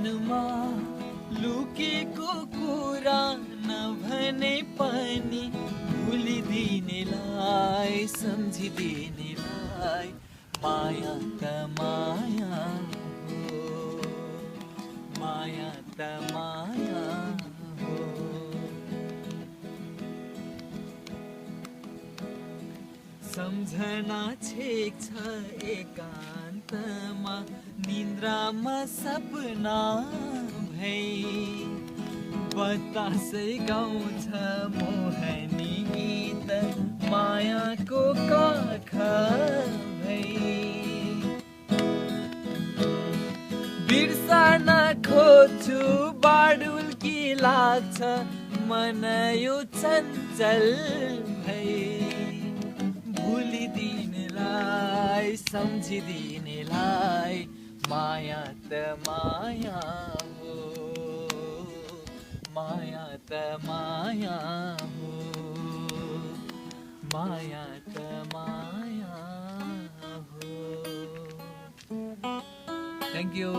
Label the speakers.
Speaker 1: मनमा लुकेको कुरा नभने पनि भुलिदिनेलाई सम्झिदिनेलाई माया त माया हो, माया त माया हो। सम्झना छेक्छ एकान्तमा निन्द्रामा सपना भई बतासै गाउँछ मोहनी गीत मायाको काख भई बिर्सन खोज्छु बाडुल्की लाग्छ मन यो चञ्चल भई भुलिदिनेलाई सम्झिदिनेलाई माया त माया हो, माया त माया हो, माया त माया हो। Thank you.